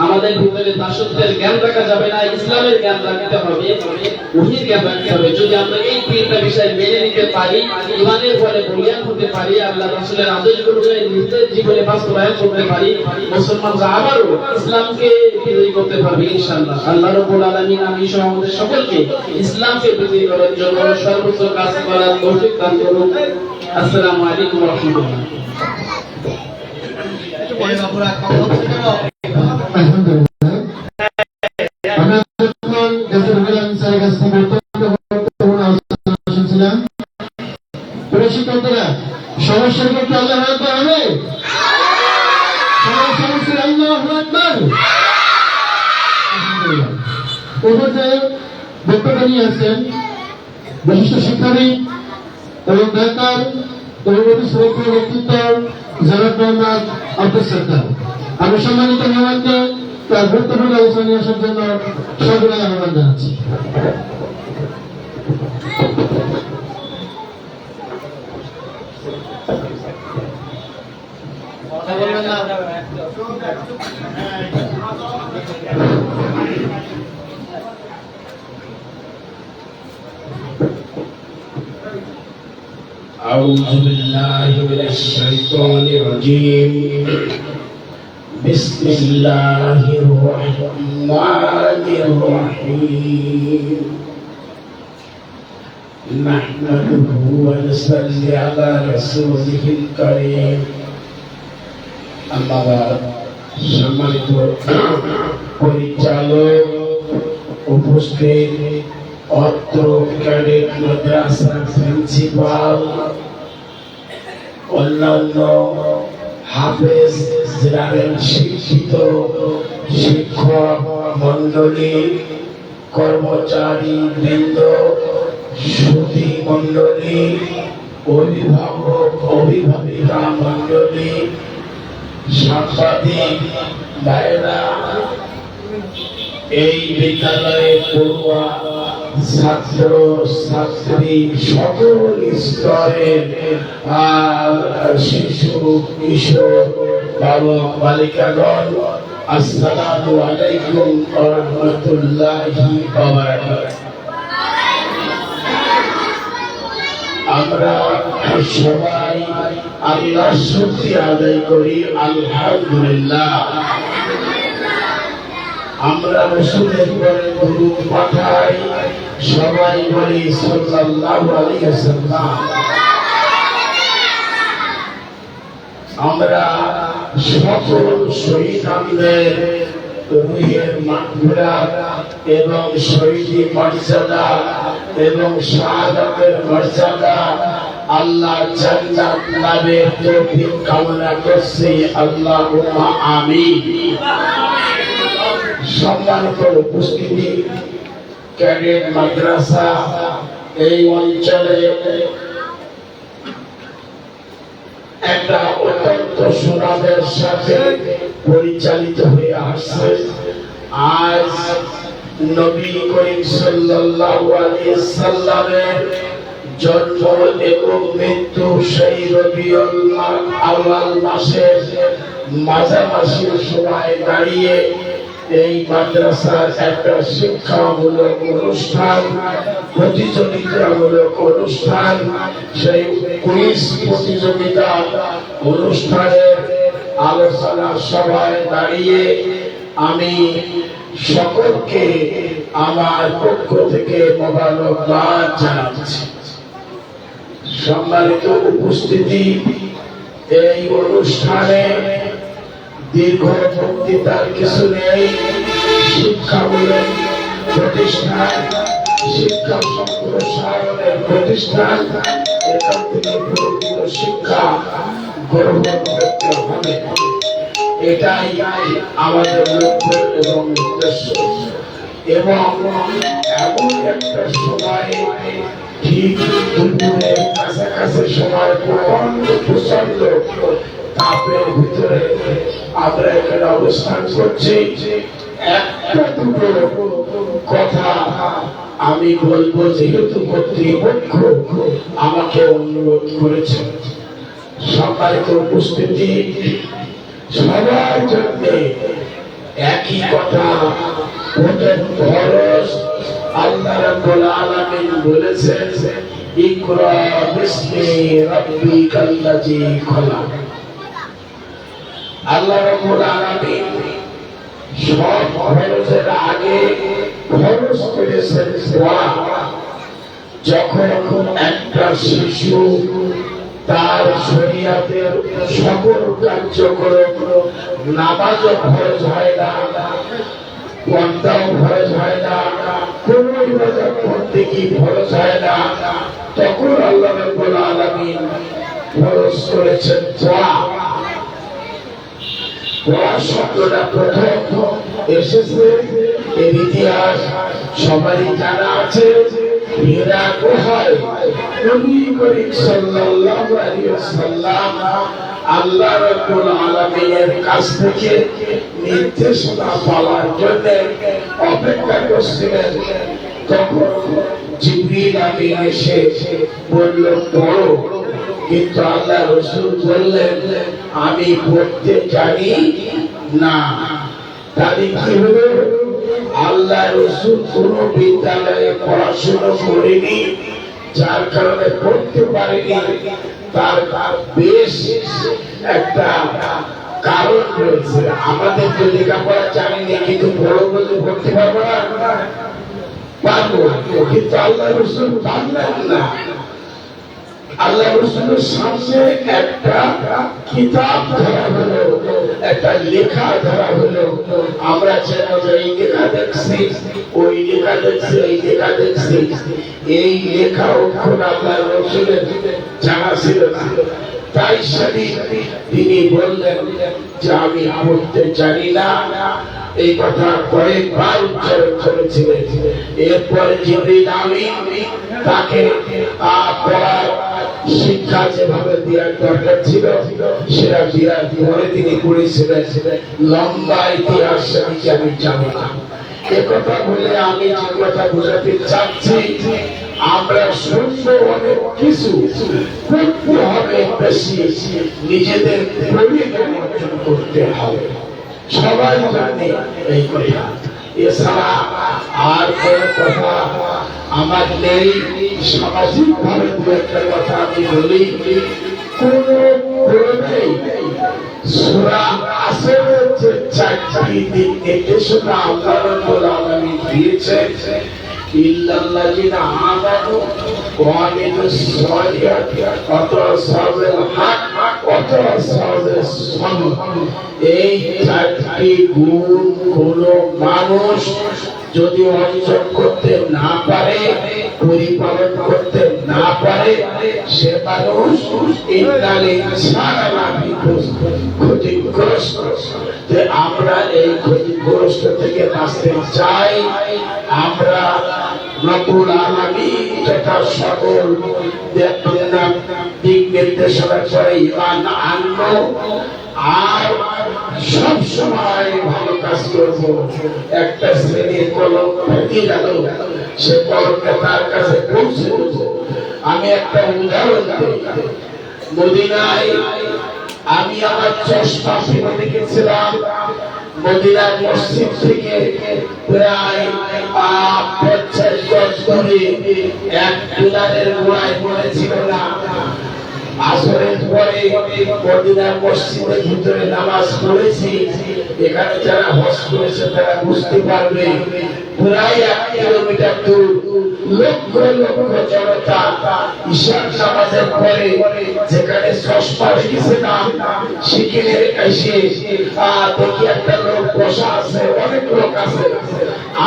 আমাদের ভিতরে দাসত্বের জ্ঞান রাখা যাবে না, ইসলামের জ্ঞান রাখতে হবে, ওহীর জ্ঞান রাখতে হবে। যদি আমরা এই তিনটা বিষয় মেনে নিতে পারি, ইমানের ফলে বলিয়ান হতে পারি, আল্লাহ রাসূলের আদেশগুলোকে নিজের জীবনে বাস্তবায়ন করতে পারি, মুসলমানরা আবারও ইসলামকে বিজয়ী করতে পারবে ইনশাআল্লাহ। আল্লাহ রাব্বুল আলামিন আমি সহ আমাদের সকলকে ইসলামকে বিজয়ী করার জন্য সর্বোচ্চ কাজ করার তৌফিক দান করুন। আসসালামু আলাইকুম ওয়া রাহমাতুল্লাহ। আলহামদুলিল্লাহ, আমরা যখন ডক্টর স্যারের কাছ থেকে গুরুত্বপূর্ণ আলোচনা শুনছিলাম, প্রিয় শিক্ষকরা, সমস্যার ক্ষেত্রে আল্লাহু আকবার হবে, সবাই সমস্যা আল্লাহু আকবার। আলহামদুলিল্লাহ, ওপর যে বক্তব্য নিয়ে আসছেন বিশিষ্ট শিক্ষাবিদ এবং ডাক্তার এবং অতি শ্রদ্ধেয় ব্যক্তিত্ব জনাব মোহাম্মদ আব্দুল সত্তার, আমি সম্মানিত মেহমানকে তার গুরুত্বপূর্ণ আলোচনা নিয়ে আসার জন্য সবিনয় আহ্বান জানাচ্ছি। أعوذ بالله من الشيطان الرجيم. بسم الله الرحمن الرحيم. نحمده ونصلي على رسوله الكريم. أما بعد, সম্মানিত পরিচালক, উপস্থিত অত্র ক্যাডেট মাদ্রাসার প্রিন্সিপাল, অন্যান্য হাফেজ, জেনারেল শিক্ষিত শিক্ষক মন্ডলী, কর্মচারী বৃন্দ, সুধী মন্ডলী, অভিভাবক অভিভাবিকা মন্ডলী, সাংবাদিক ভাইরা, এই বিদ্যালয়ে পড়ুয়া ছাত্র ছাত্রী, সকল স্তরের শিশু কিশোর বালক বালিকাগণ, আসসালামু আলাইকুম ওয়া রাহমাতুল্লাহি ওয়া বারাকাতুহু। আমরা সবাই আল্লাহর শুকরিয়া আদায় করি, আলহামদুলিল্লাহ। আমরা রাসূলের পরে দরুদ পাঠাই, সবাই বলি সাল্লাল্লাহু আলাইহি ওয়াসাল্লাম। আমরা সকল শহীদদের রূহের মাগফিরাত এবং শহীদি মর্যাদা এবং শাহাদাতের মর্যাদা, আল্লাহ জান্নাত লাভের তৌফিক কামনা করছি, আল্লাহুম্মা আমিন। সম্মানিত উপস্থিতি, ক্যাডেট মাদ্রাসা এই অঞ্চলে একটা অত্যন্ত সুনামের সাথে পরিচালিত হয়ে আসছে। আজ নবী করিম সাল্লাল্লাহু আলাইহি সাল্লামের জন্ম এবং মৃত্যু সেই রবিউল আউয়াল মাসের মাঝামাঝি সময় দাঁড়িয়ে এই মাদ্রাসার একটা শিক্ষামূলক অনুষ্ঠান, প্রতিযোগিতামূলক অনুষ্ঠান, সেই কুইজ প্রতিযোগিতা অনুষ্ঠানের আলোচনা সভায় দাঁড়িয়ে আমি সকলকে আমার পক্ষ থেকে মোবারকবাদ জানাচ্ছি। সম্মানিত উপস্থিতি, এই অনুষ্ঠানে দীর্ঘ বক্তৃতার কিছু নেই। শিক্ষামূলক প্রতিষ্ঠান, শিক্ষা সম্প্রসারণের প্রতিষ্ঠান, এখান থেকে প্রকৃত শিক্ষা গ্রহণ করতে হবে, এটাই আমাদের লক্ষ্য এবং উদ্দেশ্য। এবং এমন একটা সময়, ঠিক দুপুরের কাছাকাছি সময়, প্রচন্ড তাপের ভিতরে আমরা এখানে অবস্থান করছি। একটা দুটো কথা আমি বলবো, যেহেতু কর্তৃপক্ষ আমাকে অনুরোধ করেছে। সম্মানিত উপস্থিতি, সবার জন্য একই কথা। আল্লাহ রাব্বুল আলামিন বলেছেন, ইকরা বিসমি রাব্বিকাল্লাযী খলাক। আল্লাহ রাব্বুল আলামিন সব ফরজের আগে ফরজ করেছেন দোয়া। যখন একটা শিশু তার শরীয়তের সকল কার্যক্রম, নামাজও ফরজ হয় না, পর্দাও ফরজ হয় না, কোন ইবাদত করতে কি ফরজ হয় না, তখন আল্লাহ রাব্বুল আলামিন ফরজ করেছেন দোয়া। দোয়া শব্দটা প্রথম এসেছে, এর ইতিহাস সবারই জানা আছে। হীরা গুহায় নবী করিম সাল্লাল্লাহু আলাইহি ওয়াসাল্লাম আল্লাহ রাব্বুল আলামিনের কাছ থেকে নির্দেশনা পাওয়ার জন্য অপেক্ষা করছিলেন। তখন জিবরিল আমিন এসে বলল পড়ো, কিন্তু আল্লাহ রাসূল বললেন আমি পড়তে জানি না। তাহলে কি হলো? আল্লাহ রাসূল কোন বিদ্যালয়ে পড়াশোনা করেনি, যার কারণে পড়তে পারেনি। তার বেশ একটা কারণ রয়েছে। আমাদের তো লেখাপড়া জানি না, কিন্তু বড় বলতে পড়তে পারবো না, পারবো, কিন্তু আল্লাহ রাসূল পারলেন না। আল্লাহ রাসূলের সামনে একটা কিতাব ধরা হলো, একটা লেখা ধরা হলো। আমরা যেন এই লেখা দেখছি, ওই লেখা দেখছি, এই লেখা দেখছি, এই লেখা অক্ষর আল্লাহ রাসূলের জানা ছিল না। তাই তিনি বললেন যে আমি পড়তে জানি না। এই কথা কয়েকবার উচ্চারণ করেছিলেন। এরপরে জিবরিল আমিন তাকে পড়ার শিক্ষা যেভাবে দেওয়ার দরকার ছিল সেটা দেওয়ার পরে তিনি পড়েছিলেন। লম্বা ইতিহাস আমি জানি না। একথা বলে আমি যে কথা বোঝাতে চাচ্ছি, আমরা শুনবো অনেক কিছু, করতে হবে বেশি, নিজেদের পরিণাম অর্জন করতে হবে। সবাই জানে এই কথা, এছাড়া আর কোন কথা আমার নেই। সামাজিক ভাবে দু একটা কথা আমি বলি। কোন নেই সূরা আসরের যে চারটি দিক নির্দেশনা আল্লাহ রাব্বুল আলামিন দিয়েছেন, ইল্লাল্লাযিনা আমানু ওয়া আমিলুস সালিহাতি ওয়া তাওয়াসাবিল হক ওয়া তাওয়াসাবিস সাবর। এই চারটি গুণ কোন মানুষ যদি অর্জন করতে না পারে, পরিপালন করতে না পারে, সে মানুষ ক্ষতিগ্রস্ত। যে আমরা এই ক্ষতিগ্রস্ত থেকে বাঁচতে চাই, আমরা রব্বুল আলামিন তথা সকল দিক নির্দেশনা করে ঈমান আনবো, আর সব সময় ভালো কাজ করব। একটা শ্রেণীর কলম ভেঙে গেল, সে কলমটা তার কাছে পৌঁছে দেব। আমি একটা উদাহরণ দিই। মদিনায় আমি আমার চশমা ফেলে রেখেছিলাম, মদিনার মসজিদ থেকে প্রায় 50 গজ দূরে এক পিলারের গোড়ায় পড়েছিল না। আসরের পরে মদিনার মসজিদের ভিতরে নামাজ পড়েছি। এখানে যারা হজ করেছে তারা বুঝতে পারবে, প্রায় 1 কিলোমিটার দূর লক্ষ লক্ষ জনতা ঈশার নামাজের পরে যেখানে চশমা রেখেছিলাম সেখানে এসে দেখি একটা লোক বসা আছে, অনেক লোক আছে।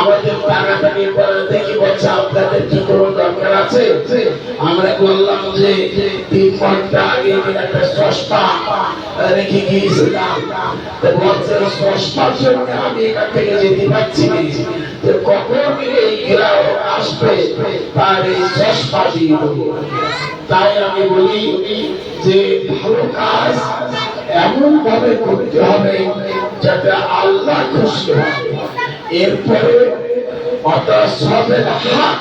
আমাদের টানাটানি করে দেখি বলছে আপনাদের কি কোনো দরকার আছে? আমরা বললাম যে 3 ঘন্টা আগে একটা চশমা রেখে গিয়েছিলাম। বলছে চশমার জন্য আমি এখান থেকে যেতে পারছি না, কখন এই গ্রাহক আসবে তার এই চশমা দিয়ে দেবো। তাই আমি বলি যে ভালো কাজ এমন ভাবে করতে হবে যাতে আল্লাহ খুশি হয়। এরপরে সবের হাত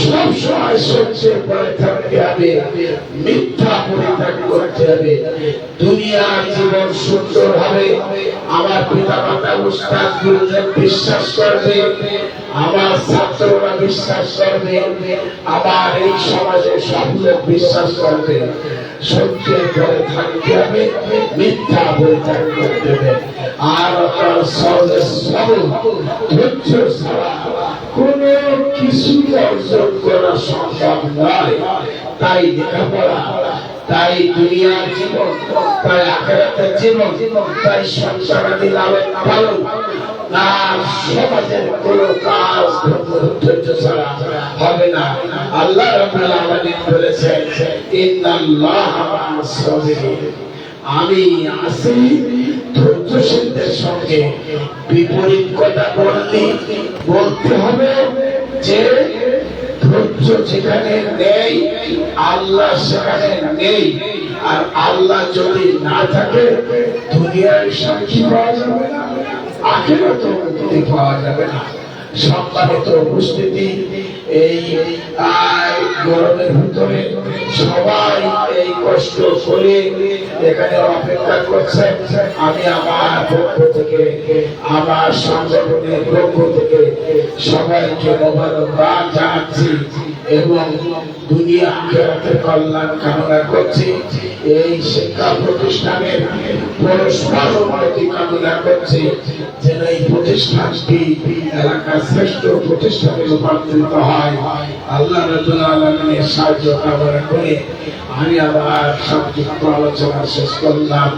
সব সময় সহ্যের পরে থাকতে হবে, মিথ্যা পরিত্যাগ করতে হবে। দুনিয়ার জীবন সুন্দর হবে। আমার পিতা মাতা উস্তাদ গুরুজন বিশ্বাস করবে, আমার ছাত্ররা বিশ্বাস করবে, আমার এই সমাজের সব লোক বিশ্বাস করবে। সত্যের পরে থাকতে হবে, মিথ্যা পরিত্যাগ করতে হবে। আর আপনার সহজে সরল ধৈর্য ছাড়া কোনো কিছু অর্জন করা সম্ভব নয়। তাই লেখাপড়া, তাই দুনিয়ার জীবন, তাই আখিরাতের জীবন, তাই সংসারাদি লালন পালন আর সমাজের কোন কাজ ধৈর্য ছাড়া হবে না। আল্লাহ রাব্বুল আলামিন বলেছেন, ইন্নাল্লাহা মা'আস সাবিরিন, আমি আছি ধৈর্যশীলদের সঙ্গে। বিপরীত কথা বলতে হবে যে ধৈর্য যেখানে নেই আল্লাহ সেখানে নেই। আর আল্লাহ যদি না থাকে দুনিয়ায় শান্তি পাওয়া যাবে না, আখিরাতেও মুক্তি পাওয়া যাবে না। সম্মানিত উপস্থিতি, এই গরমের ভিতরে সবাই এই কষ্ট করে এখানে অপেক্ষা করছেন। আমি আমার পক্ষ থেকে, আমার সংগঠনের পক্ষ থেকে সবাইকে মোবারকবাদ জানাচ্ছি এবং দুনিয়া আখিরাতের কল্যাণ কামনা করছি। এই শিক্ষা প্রতিষ্ঠানের পরস্পর উন্নতি কামনা করছি, যেন এই প্রতিষ্ঠানটি এলাকার শ্রেষ্ঠ প্রতিষ্ঠানে রূপান্তরিত হয়। আল্লাহ রাব্বুল আলামিনের সাহায্য কামনা করে আমি আমার সংক্ষিপ্ত আলোচনা শেষ করলাম।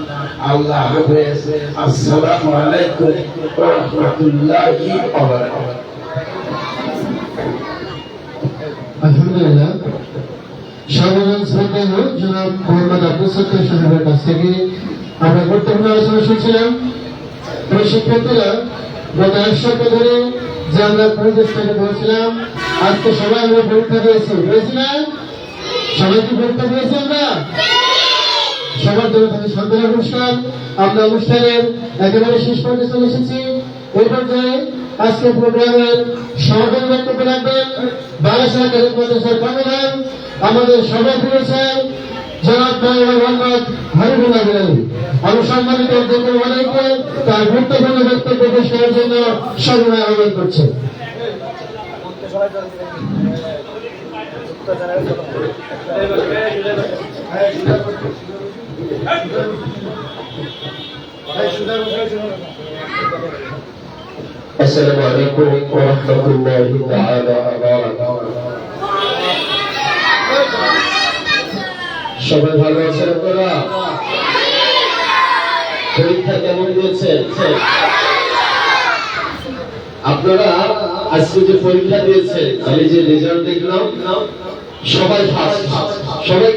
আল্লাহ হাফেজ। আসসালামু আলাইকুম ওয়া রাহমাতুল্লাহি ওয়া বারাকাতুহু। আলহামদুলিল্লাহ, সাধারণ শ্রদ্ধেয় জনাব মোহাম্মদ আব্দুল সত্তার সাহেবের কাছ থেকে আমরা গুরুত্বপূর্ণ আলোচনা শুনছিলাম। শিক্ষার্থীরা গত 1 সপ্তাহ ধরে যে আমরা পরিবেশটাকে বলছিলাম, আজকে সবাই আমরা পরীক্ষা দিয়েছি, বুঝেছি না? সবাই কি পরীক্ষা দিয়েছি? আমরা সবার জন্য থাকে সান্ত্বনা পুরস্কার। আমরা অনুষ্ঠানের একেবারে শেষ পর্যায়ে চলে এসেছি। এই পর্যায়ে আজকে প্রোগ্রামের সমাপনী বক্তব্য রাখবেন বারাসা কারিম মাদ্রাসার কর্ণধার, আমাদের সভাপতি রয়েছেন জনাব মোহাম্মদ হাবিবুল্লাহ বিলালী। আমি সম্মানিত অধ্যক্ষ মহোদয়কে তার গুরুত্বপূর্ণ বক্তব্য পেশ করার জন্য সর্বদা আহ্বান করছি। السلام عليكم ورحمة الله تعالى وبركاته. সবাই ভালো আছেন আপনারা? পরীক্ষা কেমন দিয়েছেন? আপনারা আজকে যে পরীক্ষা দিয়েছেন, আমি যে রেজাল্ট দেখলাম সবাই ফার্স্ট। সবাই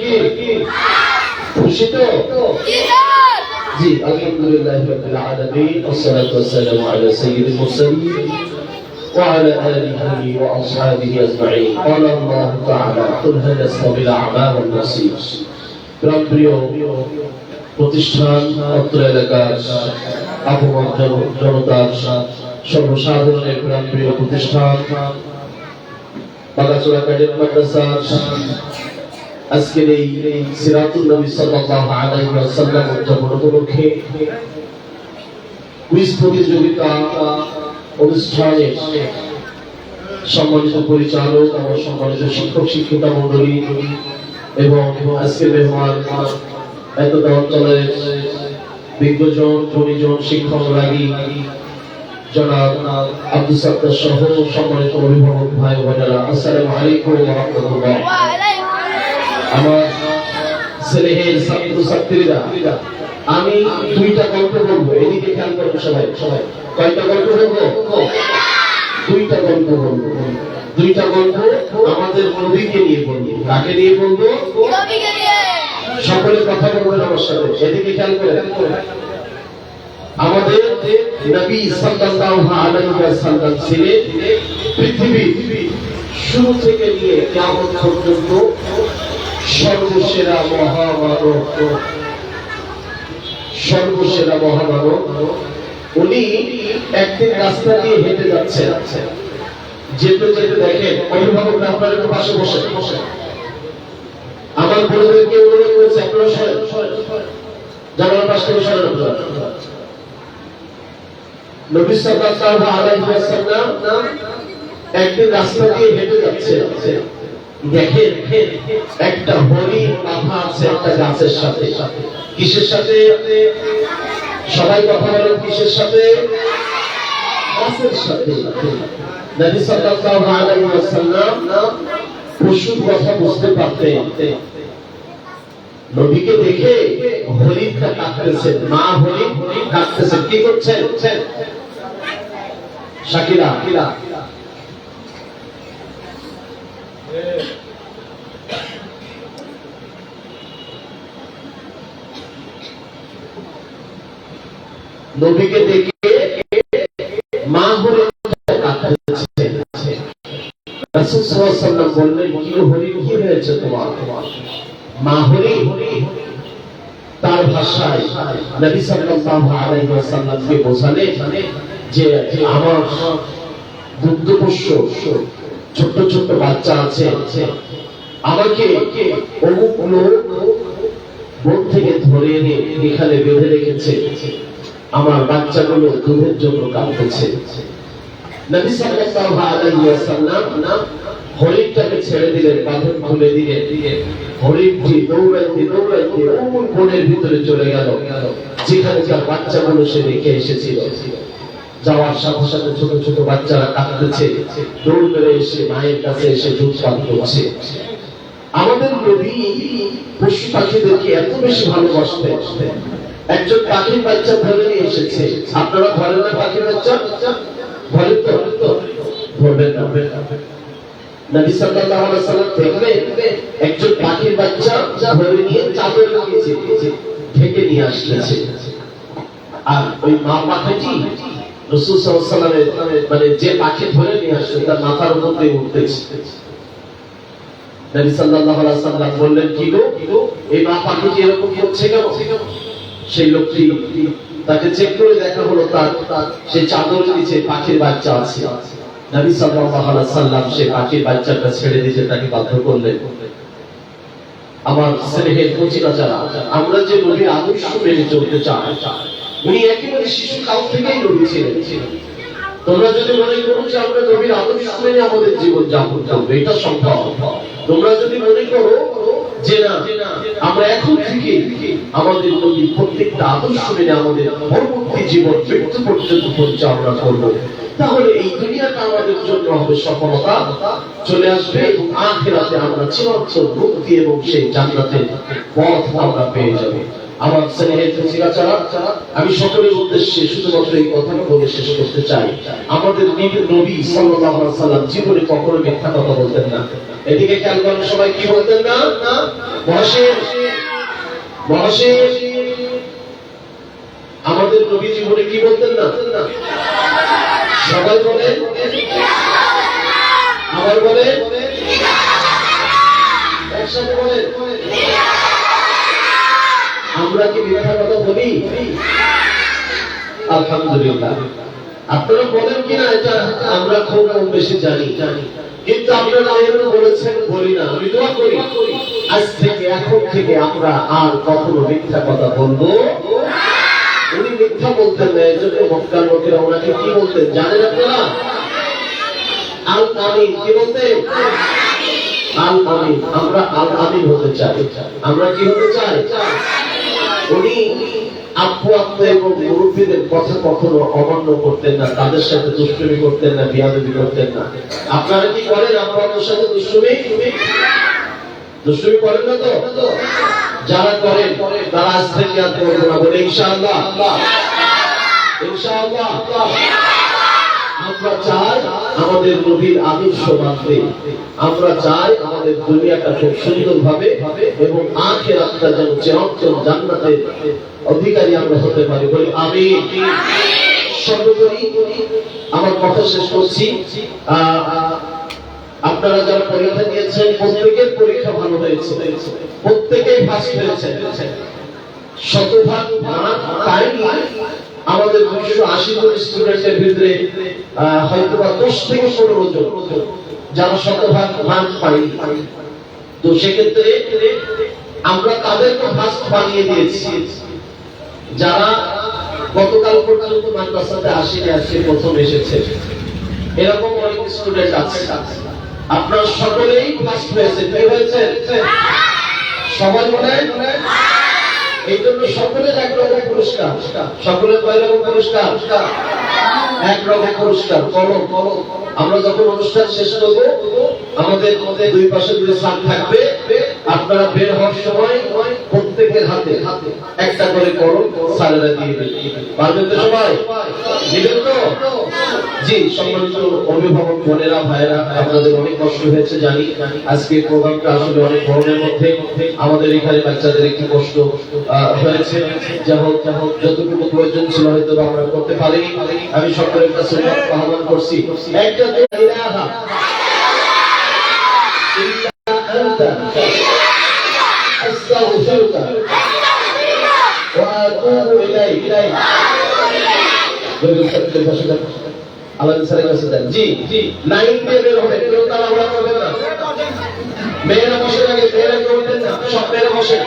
কি খুশি তো? জি, আলহামদুলিল্লাহ রাব্বিল আলামিন, والصلاه والسلام على سيد المرسلين وعلى آله وأصحابه أجمعين. قال الله تعالى قل هل يستوي الأعمى والبصير. প্রিয় প্রতিষ্ঠান, অত্র এলাকার আপন জনতার সর্বসাধারণের প্রিয় প্রতিষ্ঠান বাগাচোরা কাডেট মাদ্রাসার আজকের এই সিরাতুল নবী সাল্লাল্লাহু আলাইহি ওয়াসাল্লাম উদযাপন উপলক্ষে কুইজ প্রতিযোগিতা অনুষ্ঠানে সম্মানিত পরিচালক, আমার সম্মানিত শিক্ষক শিক্ষিকা মন্ডলী এবং আজকের মেহমান এতটা অঞ্চলের বিজ্ঞজন, গুণীজন, শিক্ষক লাগি জনাব আব্দুল সাত্তার সহ সম্মানিত অভিভাবক ভাই বোনেরা, আসসালামু আলাইকুম ওয়া রাহমাতুল্লাহ। আমার স্নেহের ছাত্র ছাত্রীরা, আমি দুইটা গল্প বলবো, এদিকে খেয়াল করবো সবাই। কয়টা গল্প বলবো? দুইটা গল্প বলবো। দুইটা গল্প আমাদের নবীকে নিয়ে বলবো। কাকে নিয়ে বলবো? সকলে কথা বলবেন আমার সাথে, এদিকে খেয়াল করে। আমাদের নবী সাল্লাল্লাহু আলাইহি ওয়াসাল্লাম ছিলেন পৃথিবীর শুরু থেকে নিয়ে কিয়ামত পর্যন্ত সর্বসেরা মহামানব। উনি একদিন রাস্তা দিয়ে হেঁটে যাচ্ছেন, যেতে যেতে দেখেন অভিভাবকরা আপনার একটু পাশে বসে। আমার বড়দেরকে অনুরোধ করেছে আপনারা সরেন, জানালার পাশ থেকে সরেন। নবী সাল্লাল্লাহু আলাইহি ওয়াসাল্লাম একদিন রাস্তা দিয়ে হেঁটে যাচ্ছে, দেখেন একটা হরিণ বাঁধা আছে একটা গাছের সাথে। কিসের সাথে? সবাই কথা বলেন, কিসের সাথে? গাছের সাথে। নবী সাল্লাল্লাহু আলাইহি ওয়াসাল্লাম পশুর কথা বুঝতে পারতেন। নবীকে দেখে হরিণটা কাঁদতেছেন, মা হরিণ কাঁদতেছেন। কি করছেন শাকিরা? নবীকে দেখে মা হরিণ কাঁদতেছেন। রাসূল সাল্লাল্লাহু আলাইহি ওয়াসাল্লাম বললেন, কি হরিণ, কি হয়েছে তোমার? মা হরিণ তার ভাষায় নবী সাল্লাল্লাহু আলাইহি ওয়াসাল্লামকে বোঝালেন যে আমার দুগ্ধপোষ্য ছোট ছোট বাচ্চা আছে, আমাকে অমুক লোক বন থেকে ধরে এনে এখানে বেঁধে রেখেছে, আমার বাচ্চাগুলো দুধের জন্য কাঁদতেছে। নবী সাল্লাল্লাহু আলাইহি ওয়াসাল্লাম হরিণটাকে ছেড়ে দিলেন, বাঁধন খুলে দিলেন। হরিণটি দৌড়াইতে দৌড়াইতে অমুক বনের ভিতরে চলে গেল, যেখানে তার বাচ্চাগুলো সে রেখে এসেছিল। যাওয়ার সাথে সাথে ছোট ছোট বাচ্চারা কাঁদতেছে, দৌড় মেরে এসে মায়ের কাছে এসে দুধ পান করছে। আমাদের নবী পশু পাখিদেরকে এত বেশি ভালোবাসতেন, একজন পাখির বাচ্চা ধরে নিয়ে এসেছে। আপনারা ধরেন না পাখির বাচ্চা? ধরেন তো? ধরবেন না। নবী সাল্লাল্লাহু আলাইহি ওয়াসাল্লাম দেখলেন একজন পাখির বাচ্চা ধরে নিয়ে চাদর লাগিয়েছে, ঢেকে নিয়ে আসছে। আর ওই মা পাখিটি রাসূল সাল্লাল্লাহু আলাইহি ওয়াসাল্লামের মানে যে পাখি ধরে নিয়ে আসছে তার মাথার উপর দিয়ে উঠতেছে। নবী সাল্লাল্লাহু আলাইহি ওয়াসাল্লাম বললেন, কি গো, এই মা পাখিটি এরকম করছে কেন? সেই লোকটি তাকে চেক করে দেখা হলো তার সেই চাদর নিচে পাখির বাচ্চা আছে। নবী সাল্লাল্লাহু আলাইহি ওয়াসাল্লাম সেই পাখির বাচ্চাটা ছেড়ে দিতে তাকে বাধ্য করলেন। আমার স্নেহের কচিকাচারা, আমরা যে নবীর আদর্শ মেনে চলতে চাই, উনি একেবারে শিশু কাল থেকেই নবী ছিলেন। তোমরা যদি মনে করো যে আমরা নবীর আদর্শ মেনে আমাদের জীবন যাপন করবো, এটা সম্ভব। তোমরা যদি মনে করো যে না, আমরা এখন থেকে আমাদের নবীর প্রত্যেকটা আদর্শ মেনে আমাদের পরবর্তী জীবন মৃত্যু পর্যন্ত পরিচালনা করবো, তাহলে এই দুনিয়াটা আমাদের জন্য হবে সফলতা চলে আসবে এবং আখিরাতে আমরা চিরন্তন মুক্তি এবং সেই জান্নাতের পথ আমরা পেয়ে যাব। আমার স্নেহের কচিকাচারা, আমি সকলের উদ্দেশ্যে শুধুমাত্র এই কথাটা বলে শেষ করতে চাই, আমাদের নবী সাল্লাল্লাহু আলাইহি ওয়াসাল্লাম জীবনে কখনো মিথ্যা কথা বলতেন না। এদিকে খেয়াল করেন সবাই, কি বলতেন না? মহাশয়, আমাদের নবী জীবনে কি বলতেন না? সবাই বলে, আবার বলে, একসাথে বলে। আমরা কি মিথ্যা কথা বলি? আলহামদুলিল্লাহ। আপনারা বলেন কিনা এটা আমরা খুব কম বেশি জানি, কিন্তু আপনারা এরকম বলেছেন বলি না। আমি দোয়া করি আজ থেকে এখন থেকে আমরা আর কখনো মিথ্যা কথা বলবো। উনি মিথ্যা মিথ্যা বলতেন না, এই জন্য মক্কার লোকেরা ওনাকে কি বলতেন জানেন আপনারা? আল আমিন। কি বলতেন? আল আমিন। আমরা আল আমিন হতে চাই। আমরা কি হতে চাই? উনি আপু আত্ম এবং মুরব্বীদের কথা কখনো অমান্য করতেন না, তাদের সাথে দুষ্টুমি করতেন না, বিয়াদবি করতেন না। আপনারা কি করেন আপু আত্মর সাথে দুষ্টুমি? দুষ্টুমি করেন না তো? যারা করেন তারা আজ থেকে আর করবো না, বলে ইনশাআল্লাহ। ইনশাআল্লাহ আমরা চাই আমাদের নবীর আদর্শ মানতে, আমরা চাই আমাদের দুনিয়াটা খুব সুন্দর ভাবে এবং আখিরাতটা যেন চিরন্তন জান্নাতের অধিকারী আমরা হতে পারি, বলি আমিন। সর্বোপরি আমার কথা শেষ করছি। আপনারা যারা পরীক্ষা দিয়েছেন প্রত্যেকের পরীক্ষা ভালো হয়েছে, প্রত্যেকেই ফার্স্ট হয়েছে। শতভাগ মার্ক পাইনি আমাদের 280 জন স্টুডেন্টের ভিতরে হয়তো 10 থেকে 15 জন যারা শতভাগ মার্ক পাইনি। তো সেক্ষেত্রে আমরা তাদেরকে ফার্স্ট বানিয়ে দিয়েছি যারা গতকাল পর্যন্ত মাদ্রাসাতে আসেনি, আজকে প্রথম এসেছে। এরকম অনেক স্টুডেন্ট আছে। আপনারা সকলেই ফার্স্ট হয়েছেন। কি হয়েছে? সবাই বলে এই জন্য সকলের একরকম পুরস্কার। সকলের কয় রকম পুরস্কার? একরকম পুরস্কার। কলম। আমরা যখন অনুষ্ঠান শেষ করবো আমাদের দুই পাশে 2 স্যার থাকবে। আপনারা বের হওয়ার সময় প্রত্যেকের হাতে একটা করে কলম স্যারেরা দিয়ে দেবেন। পারবেন তো সবাই? দিবেন তো? জি। সম্মানিত অভিভাবক বোনেরা, ভাইয়েরা, আপনাদের অনেক কষ্ট হয়েছে জানি। আজকে প্রোগ্রামটা আসলে অনেক গরমের মধ্যে আমাদের এখানে বাচ্চাদের একটু কষ্ট হয়েছে। যা হোক যতটুকু প্রয়োজন ছিল হয়তো আমরা করতে পারিনি। আমি সকলের কাছে আহ্বান করছি, একটা ইলাহা ইল্লা আনতা আস্তাগফিরুকা ওয়া আতুবু ইলাইক। আল্লাহ স্যারের কাছে দেন। জি 9 দিয়ে বের হবে, কেউ তাড়াহুড়া করবেন না। মেয়েরা বসে আগে, মেয়েরা কেউ দেন না, সব মেয়েরা বসে।